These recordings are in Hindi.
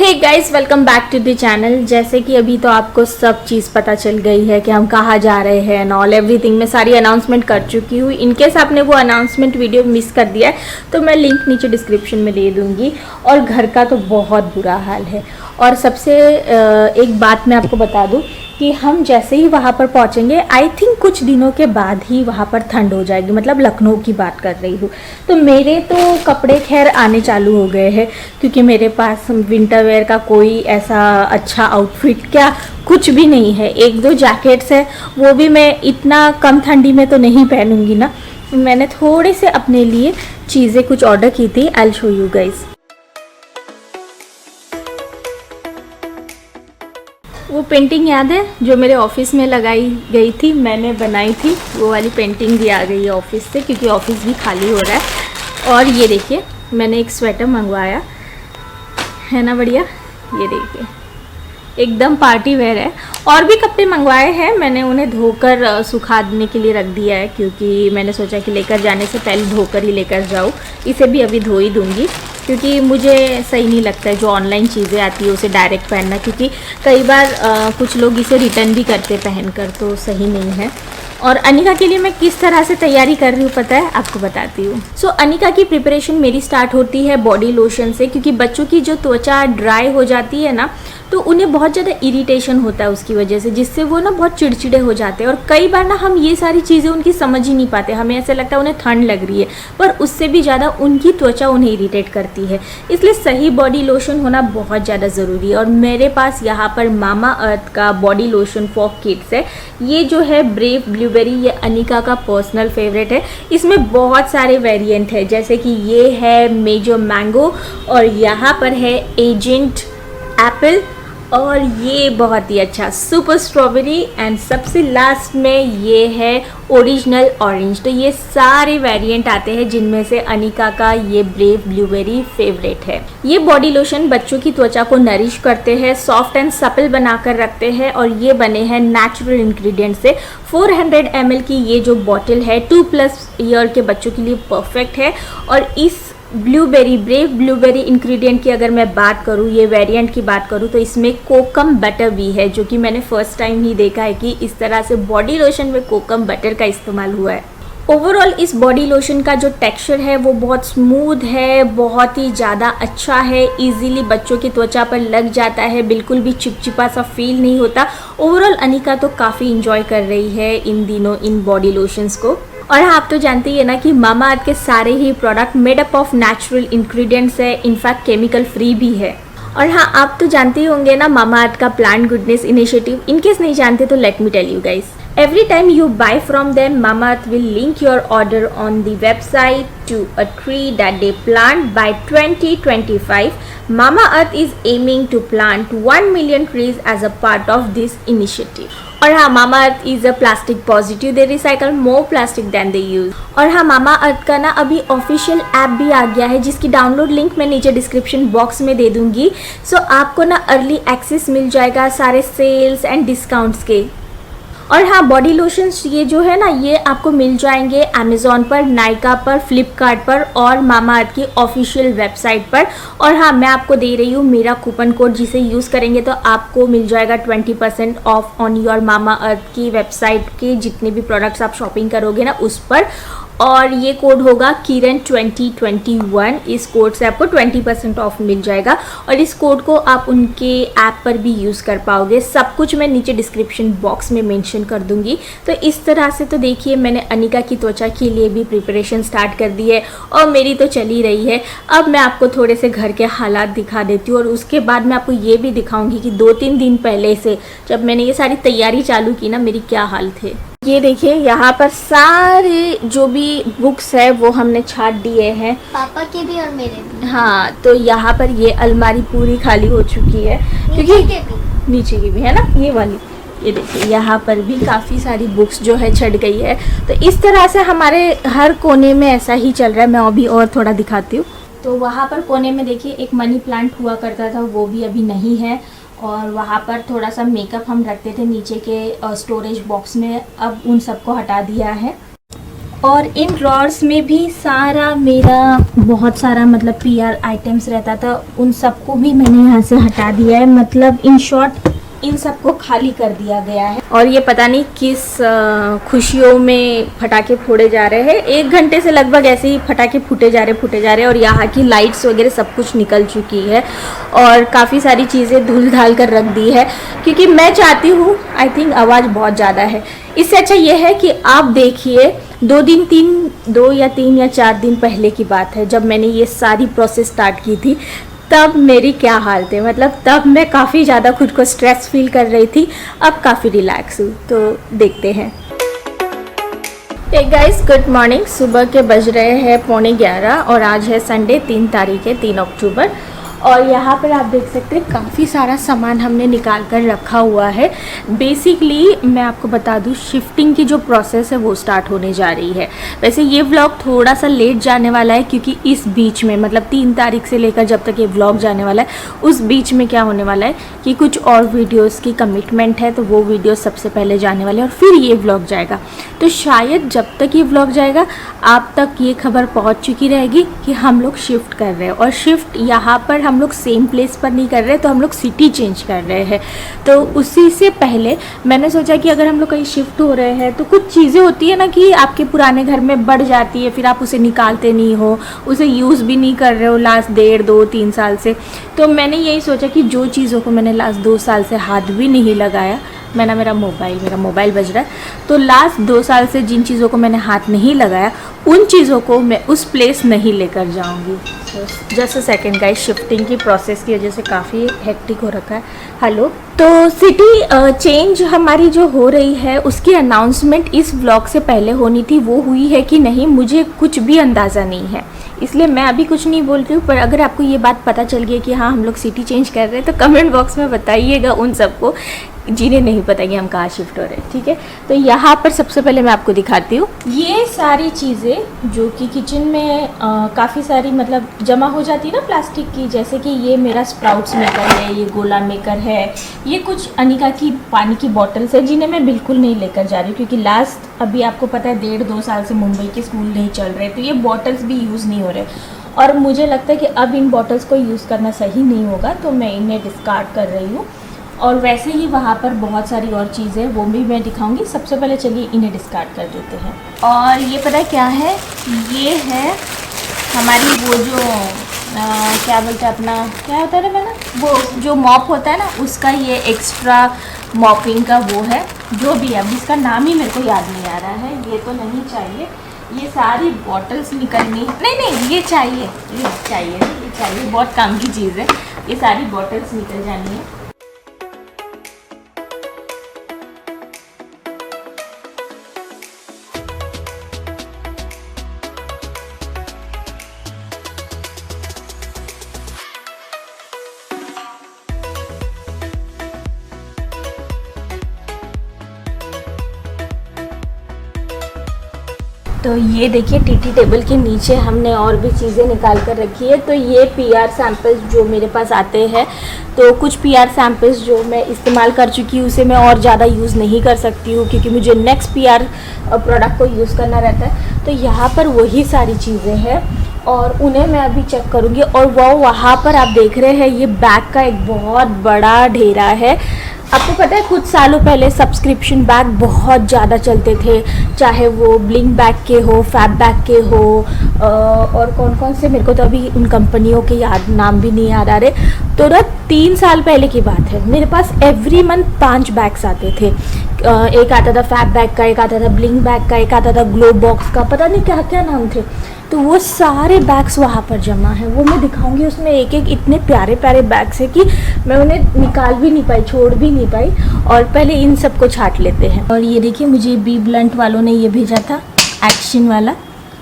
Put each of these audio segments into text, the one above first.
Hey guys, welcome back to the channel. जैसे कि अभी तो आपको सब चीज़ पता चल गई है कि हम कहाँ जा रहे हैं एंड ऑल एवरीथिंग। मैं सारी अनाउंसमेंट कर चुकी हूँ। इनकेस आपने वो अनाउंसमेंट वीडियो मिस कर दिया है तो मैं लिंक नीचे डिस्क्रिप्शन में दे दूँगी। और घर का तो बहुत बुरा हाल है। और सबसे एक बात मैं आपको बता दूँ कि हम जैसे ही वहाँ पर पहुँचेंगे, आई थिंक कुछ दिनों के बाद ही वहाँ पर ठंड हो जाएगी। मतलब लखनऊ की बात कर रही हूँ। तो मेरे तो कपड़े खैर आने चालू हो गए हैं, क्योंकि मेरे पास विंटर वेयर का कोई ऐसा अच्छा आउटफिट क्या कुछ भी नहीं है। एक दो जैकेट्स है, वो भी मैं इतना कम ठंडी में तो नहीं पहनूंगी ना। मैंने थोड़े से अपने लिए चीज़ें कुछ ऑर्डर की थी। I will show you guys. वो पेंटिंग याद है जो मेरे ऑफिस में लगाई गई थी, मैंने बनाई थी। वो वाली पेंटिंग भी आ गई है ऑफिस से, क्योंकि ऑफिस भी खाली हो रहा है। और ये देखिए, मैंने एक स्वेटर मंगवाया है ना, बढ़िया। ये देखिए, एकदम पार्टी वेयर है। और भी कपड़े मंगवाए हैं, मैंने उन्हें धोकर सुखाने के लिए रख दिया है, क्योंकि मैंने सोचा कि लेकर जाने से पहले धोकर ही लेकर जाऊँ। इसे भी अभी धो ही दूँगी, क्योंकि मुझे सही नहीं लगता है जो ऑनलाइन चीज़ें आती है उसे डायरेक्ट पहनना, क्योंकि कई बार कुछ लोग इसे रिटर्न भी करते पहनकर, तो सही नहीं है। और अनिका के लिए मैं किस तरह से तैयारी कर रही हूँ पता है, आपको बताती हूँ। सो अनिका की प्रिपरेशन मेरी स्टार्ट होती है बॉडी लोशन से, क्योंकि बच्चों की जो त्वचा ड्राई हो जाती है ना, तो उन्हें बहुत ज़्यादा इरिटेशन होता है उसकी वजह से, जिससे वो ना बहुत चिड़चिड़े हो जाते हैं। और कई बार ना हम ये सारी चीज़ें उनकी समझ ही नहीं पाते। हमें ऐसा लगता है उन्हें ठंड लग रही है, पर उससे भी ज़्यादा उनकी त्वचा उन्हें इरिटेट करती है। इसलिए सही बॉडी लोशन होना बहुत ज़्यादा ज़रूरी है। और मेरे पास यहाँ पर मामा अर्थ का बॉडी लोशन फॉर किड्स है। ये जो है ब्रेव ब्लूबेरी, ये अनिका का पर्सनल फेवरेट है। इसमें बहुत सारे वेरिएंट है, जैसे कि ये है मेजो मैंगो, और यहाँ पर है एजेंट एप्पल, और ये बहुत ही अच्छा सुपर स्ट्रॉबेरी, एंड सबसे लास्ट में ये है ओरिजिनल ऑरेंज। तो ये सारे वेरिएंट आते हैं, जिनमें से अनिका का ये ब्रेव ब्लूबेरी फेवरेट है। ये बॉडी लोशन बच्चों की त्वचा को नरिश करते हैं, सॉफ्ट एंड सपल बनाकर रखते हैं, और ये बने हैं नेचुरल इंग्रेडिएंट से। 400 ml की ये जो बॉटल है 2+ ईयर के बच्चों के लिए परफेक्ट है। और इस ब्लूबेरी, ब्रेव ब्लूबेरी इंग्रेडिएंट की अगर मैं बात करूँ, ये वेरिएंट की बात करूँ, तो इसमें कोकम बटर भी है, जो कि मैंने फर्स्ट टाइम ही देखा है कि इस तरह से बॉडी लोशन में कोकम बटर का इस्तेमाल हुआ है। ओवरऑल इस बॉडी लोशन का जो टेक्सचर है वो बहुत स्मूथ है, बहुत ही ज़्यादा अच्छा है, इजीली बच्चों की त्वचा पर लग जाता है, बिल्कुल भी चिपचिपा सा फील नहीं होता। ओवरऑल अनिका तो काफ़ी इंजॉय कर रही है इन दिनों इन बॉडी लोशंस को। और हाँ, आप तो जानते ही है ना कि मामा अर्थ के सारे ही product made up of natural ingredients है, इनफैक्ट केमिकल फ्री भी है। और हाँ, आप तो जानते ही होंगे ना मामा अर्थ का प्लांट गुडनेस इनिशिएटिव। इनकेस नहीं जानते तो let me tell you guys. Every time you buy from them, Mamaearth will link your order on the website to a tree that they plant by 2025. Mamaearth is aiming to plant 1 million trees as a part of this initiative. और हाँ, Mamaearth is a plastic positive. They recycle more plastic than they use. और हाँ, Mamaearth का ना अभी ऑफिशियल ऐप भी आ गया है, जिसकी डाउनलोड लिंक मैं नीचे डिस्क्रिप्शन बॉक्स में दे दूंगी। सो आपको ना अर्ली एक्सेस मिल जाएगा सारे सेल्स एंड डिस्काउंट्स के। और हाँ, बॉडी लोशंस ये जो है ना, ये आपको मिल जाएंगे अमेज़ॉन पर, नायका पर, फ्लिपकार्ट पर, और मामा अर्थ की ऑफिशियल वेबसाइट पर। और हाँ, मैं आपको दे रही हूँ मेरा कूपन कोड, जिसे यूज़ करेंगे तो आपको मिल जाएगा 20% ऑफ ऑन योर मामा अर्थ की वेबसाइट के जितने भी प्रोडक्ट्स आप शॉपिंग करोगे ना उस पर। और ये कोड होगा किरण 2021। इस कोड से आपको 20% ऑफ मिल जाएगा, और इस कोड को आप उनके ऐप पर भी यूज़ कर पाओगे। सब कुछ मैं नीचे डिस्क्रिप्शन बॉक्स में मेंशन कर दूंगी। तो इस तरह से तो देखिए, मैंने अनिका की त्वचा के लिए भी प्रिपरेशन स्टार्ट कर दी है, और मेरी तो चल ही रही है। अब मैं आपको थोड़े से घर के हालात दिखा देती हूँ, और उसके बाद मैं आपको ये भी दिखाऊंगी कि 2-3 दिन पहले से जब मैंने ये सारी तैयारी चालू की ना, मेरी क्या हाल थे। ये देखिए, यहाँ पर सारे जो भी बुक्स है वो हमने छाट दिए हैं, पापा के भी और मेरे भी। हाँ, तो यहाँ पर ये अलमारी पूरी खाली हो चुकी है, क्योंकि नीचे की भी है ना ये वाली। ये देखिए, यहाँ पर भी काफ़ी सारी बुक्स जो है छट गई है। तो इस तरह से हमारे हर कोने में ऐसा ही चल रहा है। मैं अभी और थोड़ा दिखाती हूँ। तो वहाँ पर कोने में देखिए एक मनी प्लांट हुआ करता था, वो भी अभी नहीं है। और वहाँ पर थोड़ा सा मेकअप हम रखते थे नीचे के स्टोरेज बॉक्स में, अब उन सबको हटा दिया है। और इन ड्रॉर्स में भी सारा मेरा बहुत सारा मतलब पीआर आइटम्स रहता था, उन सबको भी मैंने यहाँ से हटा दिया है। मतलब इन शॉर्ट इन सबको खाली कर दिया गया है। और ये पता नहीं किस खुशियों में पटाखे फोड़े जा रहे हैं। 1 घंटे से लगभग ऐसे ही पटाखे फूटे जा रहे और यहाँ की लाइट्स वगैरह सब कुछ निकल चुकी है और काफ़ी सारी चीज़ें धुल धाल कर रख दी है, क्योंकि मैं चाहती हूँ, आई थिंक आवाज़ बहुत ज़्यादा है। इससे अच्छा ये है कि आप देखिए 2 या 3 या 4 दिन पहले की बात है, जब मैंने ये सारी प्रोसेस स्टार्ट की थी, तब मेरी क्या हाल थे। मतलब तब मैं काफ़ी ज़्यादा खुद को स्ट्रेस फील कर रही थी, अब काफ़ी रिलैक्स हूँ। तो देखते हैं। Hey guys, good morning. सुबह के बज रहे हैं 11:15 और आज है संडे, 3 तारीख है, 3 अक्टूबर। और यहाँ पर आप देख सकते हैं काफ़ी सारा सामान हमने निकाल कर रखा हुआ है। बेसिकली मैं आपको बता दूँ, शिफ्टिंग की जो प्रोसेस है वो स्टार्ट होने जा रही है। वैसे ये व्लॉग थोड़ा सा लेट जाने वाला है, क्योंकि इस बीच में मतलब 3 तारीख से लेकर जब तक ये व्लॉग जाने वाला है, उस बीच में क्या होने वाला है कि कुछ और वीडियोज़ की कमिटमेंट है, तो वो वीडियो सबसे पहले जाने वाले हैं और फिर ये व्लॉग जाएगा। तो शायद जब तक ये व्लॉग जाएगा आप तक ये खबर पहुँच चुकी रहेगी कि हम लोग शिफ्ट कर रहे हैं। और शिफ्ट यहाँ पर हम लोग सेम प्लेस पर नहीं कर रहे, तो हम लोग सिटी चेंज कर रहे हैं। तो उसी से पहले मैंने सोचा कि अगर हम लोग कहीं शिफ्ट हो रहे हैं तो कुछ चीज़ें होती है ना कि आपके पुराने घर में बढ़ जाती है, फिर आप उसे निकालते नहीं हो, उसे यूज़ भी नहीं कर रहे हो लास्ट 1.5, 2, 3 साल से। तो मैंने यही सोचा कि जो चीज़ों को मैंने लास्ट 2 साल से हाथ भी नहीं लगाया, मेरा मोबाइल बज रहा है, तो लास्ट 2 साल से जिन चीज़ों को मैंने हाथ नहीं लगाया, उन चीज़ों को मैं उस प्लेस नहीं लेकर जाऊंगी। Just a second guys, shifting की प्रोसेस की वजह से काफ़ी हेक्टिक हो रखा है। हेलो, तो सिटी चेंज हमारी जो हो रही है उसकी अनाउंसमेंट इस व्लॉग से पहले होनी थी, वो हुई है कि नहीं मुझे कुछ भी अंदाज़ा नहीं है, इसलिए मैं अभी कुछ नहीं बोल रही हूँ। पर अगर आपको ये बात पता चल गई कि हाँ हम लोग सिटी चेंज कर रहे हैं, तो कमेंट बॉक्स में बताइएगा उन सबको जिन्हें नहीं पता कि हम कहाँ शिफ्ट हो रहे हैं, ठीक है। तो यहाँ पर सबसे पहले मैं आपको दिखाती हूँ ये सारी चीज़ें जो कि किचन में काफ़ी सारी मतलब जमा हो जाती है ना प्लास्टिक की, जैसे कि ये मेरा स्प्राउट्स मेकर है, ये गोला मेकर है, ये कुछ अनिका की पानी की बॉटल्स है जिन्हें मैं बिल्कुल नहीं लेकर जा रही, क्योंकि लास्ट अभी आपको पता है 1.5-2 साल से मुंबई के स्कूल नहीं चल रहे, तो ये बॉटल्स भी यूज़ नहीं हो रहे और मुझे लगता है कि अब इन बॉटल्स को यूज़ करना सही नहीं होगा, तो मैं इन्हें डिस्कार्ड कर रही हूँ। और वैसे ही वहाँ पर बहुत सारी और चीज़ें वो भी मैं दिखाऊंगी। सबसे पहले चलिए इन्हें डिस्कार्ड कर देते हैं। और ये पता है क्या है, ये है हमारी वो जो क्या बोलते हैं अपना, क्या होता है ना, वो जो मॉप होता है ना, उसका ये एक्स्ट्रा मॉपिंग का वो है, जो भी है, अब इसका नाम ही मेरे को याद नहीं आ रहा है। ये तो नहीं चाहिए, ये सारी बॉटल्स निकलनी, नहीं ये चाहिए, बहुत काम की चीज़ है। ये सारी बॉटल्स निकल जानी है। तो ये देखिए टीटी टेबल के नीचे हमने और भी चीज़ें निकाल कर रखी है। तो ये पीआर सैंपल्स जो मेरे पास आते हैं, तो कुछ पीआर सैंपल्स जो मैं इस्तेमाल कर चुकी हूँ उसे मैं और ज़्यादा यूज़ नहीं कर सकती हूँ, क्योंकि मुझे नेक्स्ट पीआर प्रोडक्ट को यूज़ करना रहता है। तो यहाँ पर वही सारी चीज़ें हैं और उन्हें मैं अभी चेक करूँगी। और वो वहाँ पर आप देख रहे हैं ये बैग का एक बहुत बड़ा ढेरा है। आपको पता है कुछ सालों पहले सब्सक्रिप्शन बैग बहुत ज़्यादा चलते थे, चाहे वो ब्लिंक बैग के हो, फैब बैग के हो, और कौन कौन से, मेरे को तो अभी उन कंपनियों के नाम भी नहीं याद आ रहे। तो ना 3 साल पहले की बात है, मेरे पास एवरी मंथ 5 बैग्स आते थे। एक आता था फैब बैग का, एक आता था ब्लिंक बैग का, एक आता था ग्लो बॉक्स का, पता नहीं क्या क्या नाम थे। तो वो सारे बैग्स वहाँ पर जमा हैं, वो मैं दिखाऊंगी। उसमें एक एक इतने प्यारे प्यारे बैग्स हैं कि मैं उन्हें निकाल भी नहीं पाई, छोड़ भी नहीं पाई। और पहले इन सब को छांट लेते हैं। और ये देखिए मुझे बी ब्लंट वालों ने ये भेजा था, एक्शन वाला,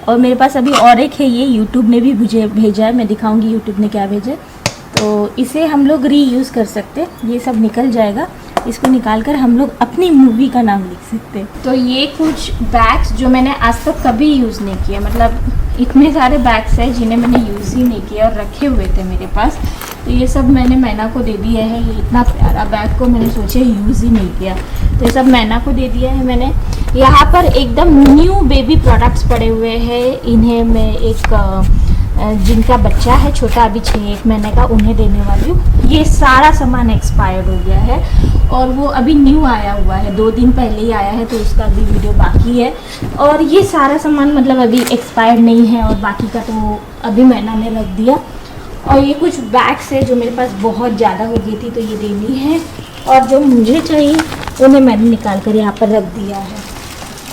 और मेरे पास अभी और एक है, ये यूट्यूब ने भी मुझे भेजा है, मैं दिखाऊंगी यूट्यूब ने क्या भेजा है। तो इसे हम लोग रीयूज़ कर सकते हैं, ये सब निकल जाएगा, इसको निकाल कर हम लोग अपनी मूवी का नाम लिख सकते हैं। तो ये कुछ बैग्स जो मैंने आज तक कभी यूज़ नहीं किया, मतलब इतने सारे बैग्स हैं जिन्हें मैंने यूज़ ही नहीं किया और रखे हुए थे मेरे पास। तो ये सब मैंने मैना को दे दिया है। ये इतना प्यारा बैग को मैंने सोचे यूज़ ही नहीं किया, तो ये सब मैना को दे दिया है मैंने। यहाँ पर एकदम न्यू बेबी प्रोडक्ट्स पड़े हुए हैं। इन्हें मैं एक जिनका बच्चा है छोटा, अभी 6-1 महीने का, उन्हें देने वाली हूँ। ये सारा सामान एक्सपायर्ड हो गया है और वो अभी न्यू आया हुआ है, 2 दिन पहले ही आया है, तो उसका भी वीडियो बाकी है। और ये सारा सामान मतलब अभी एक्सपायर्ड नहीं है और बाकी का तो अभी मैंने रख दिया। और ये कुछ बैग्स है जो मेरे पास बहुत ज़्यादा हो गई थी, तो ये देनी है। और जो मुझे चाहिए उन्हें मैंने निकाल कर यहाँ पर रख दिया है।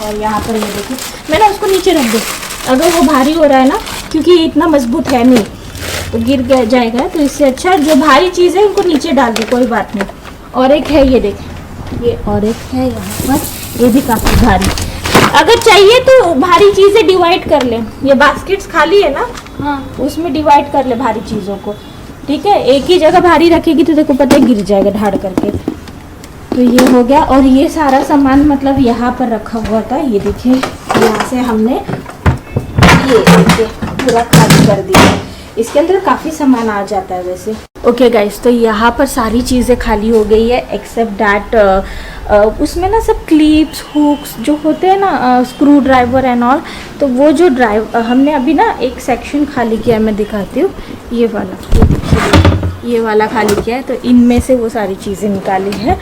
और यहाँ पर ये देखिए, मैंने उसको नीचे रख दिया, अगर वो भारी हो रहा है ना, क्योंकि ये इतना मजबूत है नहीं, तो गिर जाएगा, तो इससे अच्छा जो भारी चीज़ है उनको नीचे डाल दो, कोई बात नहीं। और एक है ये देखें, ये और एक है यहाँ पर, ये भी काफ़ी भारी। अगर चाहिए तो भारी चीज़ें डिवाइड कर लें, ये बास्केट्स खाली है ना, हाँ, उसमें डिवाइड कर ले भारी चीज़ों को, ठीक है। एक ही जगह भारी रखेगी तो देखो पता है गिर जाएगा ढाड़ करके। तो ये हो गया। और ये सारा सामान मतलब यहाँ पर रखा हुआ था, ये देखिए, यहाँ से हमने ये देखिए पूरा खाली कर दिया। इसके अंदर काफ़ी सामान आ जाता है वैसे। ओके गाइस, तो यहाँ पर सारी चीज़ें खाली हो गई है एक्सेप्ट डैट उसमें ना सब क्लिप्स, हुक्स जो होते हैं ना, स्क्रू ड्राइवर एंड ऑल, तो वो जो हमने अभी ना एक सेक्शन खाली किया है, मैं दिखाती हूँ। ये वाला, ये देखिए, ये वाला खाली किया है, तो इनमें से वो सारी चीज़ें निकाली है।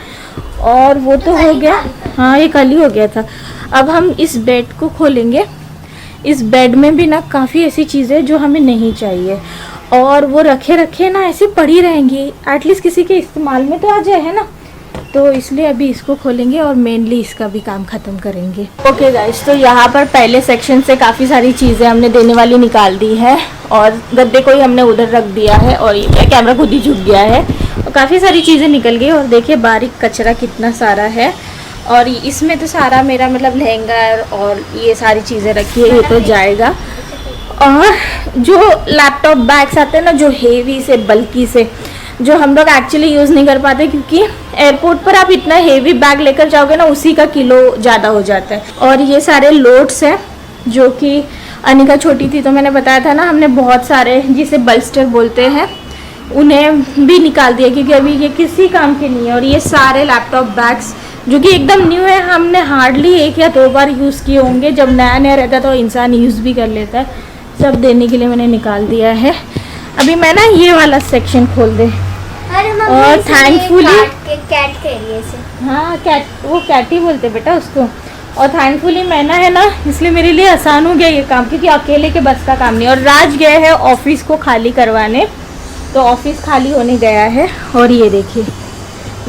और वो तो हो गया, हाँ ये कल ही हो गया था। अब हम इस बेड को खोलेंगे। इस बेड में भी ना काफ़ी ऐसी चीज़ें जो हमें नहीं चाहिए और वो रखे ना ऐसे पड़ी रहेंगी, एटलीस्ट किसी के इस्तेमाल में तो आ जाए, है ना। तो इसलिए अभी इसको खोलेंगे और मेनली इसका भी काम ख़त्म करेंगे। ओके गाइस, तो यहाँ पर पहले सेक्शन से काफ़ी सारी चीज़ें हमने देने वाली निकाल दी है और गद्दे को ही हमने उधर रख दिया है और ये कैमरा खुद ही झुक गया है और काफ़ी सारी चीज़ें निकल गई। और देखिए बारीक कचरा कितना सारा है। और इसमें तो सारा मेरा मतलब लहंगा और ये सारी चीज़ें रखी है, ये तो जाएगा। और जो लैपटॉप बैग्स आते हैं ना, जो हेवी से बल्कि से, जो हम लोग एक्चुअली यूज़ नहीं कर पाते, क्योंकि एयरपोर्ट पर आप इतना हेवी बैग लेकर जाओगे ना, उसी का किलो ज़्यादा हो जाता है। और ये सारे लोड्स हैं जो कि अनिका छोटी थी तो मैंने बताया था ना, हमने बहुत सारे जिसे बल्स्टर बोलते हैं उन्हें भी निकाल दिया, क्योंकि अभी ये किसी काम के नहीं है। और ये सारे लैपटॉप बैग्स जो कि एकदम न्यू है, हमने हार्डली 1 या 2 बार यूज़ किए होंगे। जब नया नया रहता तो इंसान यूज़ भी कर लेता है। सब देने के लिए मैंने निकाल दिया है। अभी मैं ना ये वाला सेक्शन खोल दे। और थैंकफुली कैट के एरिया से, हाँ कैट, वो कैट ही बोलते बेटा उसको। और थैंकफुली मैना है ना, इसलिए मेरे लिए आसान हो गया ये काम, क्योंकि अकेले के बस का काम नहीं। और राज गए हैं ऑफिस को खाली करवाने, तो ऑफिस खाली होने गया है। और ये देखिए,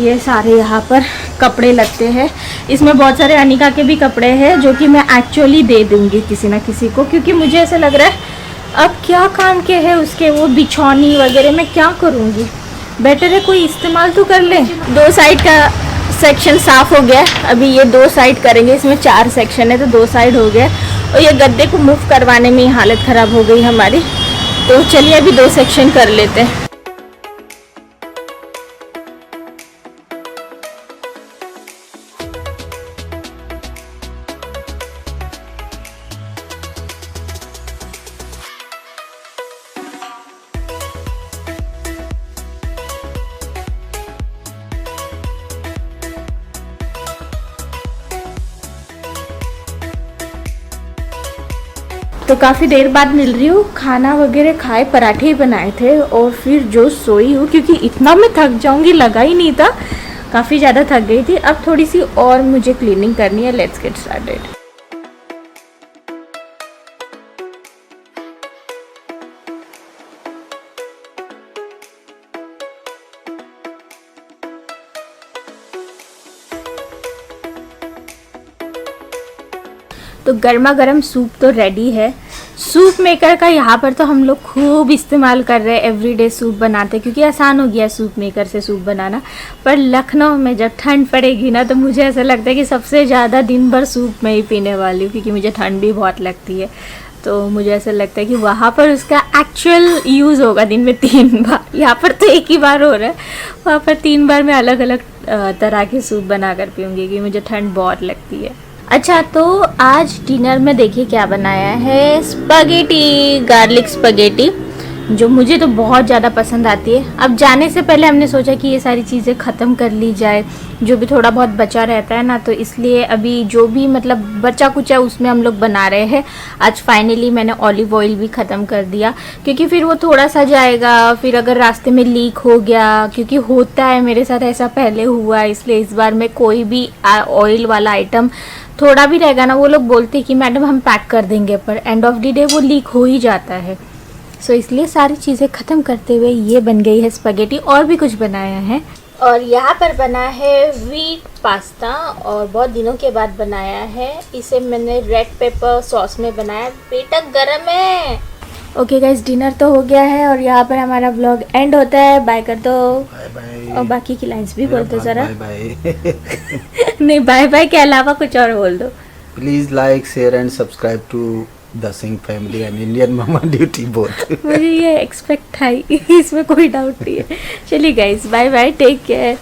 ये सारे यहाँ पर कपड़े लगते हैं। इसमें बहुत सारे अनिका के भी कपड़े हैं जो कि मैं एक्चुअली दे दूँगी किसी ना किसी को, क्योंकि मुझे ऐसा लग रहा है अब क्या काम के है उसके, वो बिछौनी वगैरह मैं क्या करूँगी, बेटर है कोई इस्तेमाल तो कर ले। 2 साइड का सेक्शन साफ़ हो गया, अभी ये 2 साइड करेंगे। इसमें 4 सेक्शन है तो 2 साइड हो गया। और ये गद्दे को मूव करवाने में ही हालत ख़राब हो गई हमारी, तो चलिए अभी 2 सेक्शन कर लेते हैं। तो काफ़ी देर बाद मिल रही हूँ, खाना वगैरह खाए, पराठे ही बनाए थे और फिर जो सोई हूँ, क्योंकि इतना मैं थक जाऊँगी लगा ही नहीं था, काफ़ी ज़्यादा थक गई थी। अब थोड़ी सी और मुझे क्लीनिंग करनी है। Let's get started. तो गर्मा गर्म सूप तो रेडी है। सूप मेकर का यहाँ पर तो हम लोग खूब इस्तेमाल कर रहे हैं, एवरीडे सूप बनाते, क्योंकि आसान हो गया सूप मेकर से सूप बनाना। पर लखनऊ में जब ठंड पड़ेगी ना, तो मुझे ऐसा लगता है कि सबसे ज़्यादा दिन भर सूप में ही पीने वाली हूँ, क्योंकि मुझे ठंड भी बहुत लगती है। तो मुझे ऐसा लगता है कि वहाँ पर उसका एक्चुअल यूज़ होगा दिन में 3 बार। यहाँ पर तो 1 ही बार हो रहा है, वहाँ पर 3 बार मैं अलग अलग तरह के सूप बना कर पीऊँगी, क्योंकि मुझे ठंड बहुत लगती है। अच्छा, तो आज डिनर में देखिए क्या बनाया है, स्पगेटी, गार्लिक स्पगेटी। जो मुझे तो बहुत ज़्यादा पसंद आती है। अब जाने से पहले हमने सोचा कि ये सारी चीज़ें ख़त्म कर ली जाए, जो भी थोड़ा बहुत बचा रहता है ना, तो इसलिए अभी जो भी मतलब बचा कुचा है उसमें हम लोग बना रहे हैं। आज फाइनली मैंने ऑलिव ऑयल भी ख़त्म कर दिया, क्योंकि फिर वो थोड़ा सा जाएगा, फिर अगर रास्ते में लीक हो गया, क्योंकि होता है मेरे साथ, ऐसा पहले हुआ है, इसलिए इस बार मैं कोई भी ऑयल वाला आइटम थोड़ा भी रहेगा ना, वो लोग बोलते हैं कि मैडम हम पैक कर देंगे, पर एंड ऑफ द डे वो लीक हो ही जाता है। सो इसलिए सारी चीज़ें ख़त्म करते हुए ये बन गई है स्पैगेटी। और भी कुछ बनाया है, और यहाँ पर बना है व्हीट पास्ता, और बहुत दिनों के बाद बनाया है। इसे मैंने रेड पेपर सॉस में बनाया, बेटा गरम है। ओके गाइस, डिनर तो हो गया है और यहाँ पर हमारा व्लॉग एंड होता है। बाय कर दो। Bye bye. और बाकी की लाइन्स भी बोल दो ज़रा। Bye bye. नहीं, बाय बाय के अलावा कुछ और बोल दो। Please like, share and subscribe to the Singh family and Indian mama duty both. मुझे ये एक्सपेक्ट था, इसमें कोई डाउट नहीं है। चलिए guys, bye bye, take care.